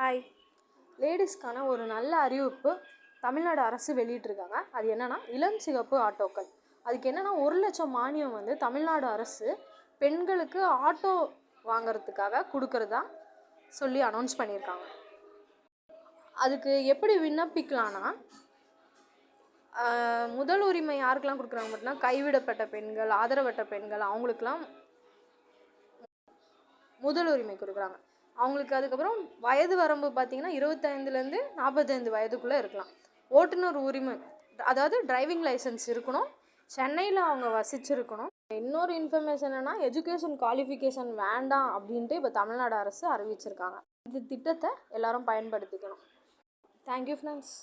Hi, லேடிஸ்க்கான ஒரு நல்ல அறிவிப்பு தமிழ்நாடு அரசு வெளியிட்டிருக்காங்க. அது என்னென்னா இளம் சிகப்பு ஆட்டோக்கள். அதுக்கு என்னென்னா 1,00,000 மானியம் வந்து தமிழ்நாடு அரசு பெண்களுக்கு ஆட்டோ வாங்கிறதுக்காக கொடுக்குறதா சொல்லி அனௌன்ஸ் பண்ணியிருக்காங்க. அதுக்கு எப்படி விண்ணப்பிக்கலான்னா, முதல் உரிமை யாருக்கெல்லாம் கொடுக்குறாங்க அப்படின்னா, கைவிடப்பட்ட பெண்கள், ஆதரவற்ற பெண்கள், அவங்களுக்கெல்லாம் முதல் உரிமை கொடுக்குறாங்க. அவங்களுக்கு அதுக்கப்புறம் வயது வரம்பு பார்த்திங்கன்னா 25லேருந்து 45 வயதுக்குள்ளே இருக்கலாம். ஓட்டுநர் உரிமை, அதாவது டிரைவிங் லைசன்ஸ் இருக்கணும். சென்னையில் அவங்க வசிச்சிருக்கணும். இன்னொரு இன்ஃபர்மேஷன் என்னென்னா, எஜுகேஷன் குவாலிஃபிகேஷன் வேண்டாம் அப்படின்ட்டு இப்போ தமிழ்நாடு அரசு அறிவிச்சிருக்காங்க. இந்த திட்டத்தை எல்லாரும் பயன்படுத்திக்கணும். Thank you friends.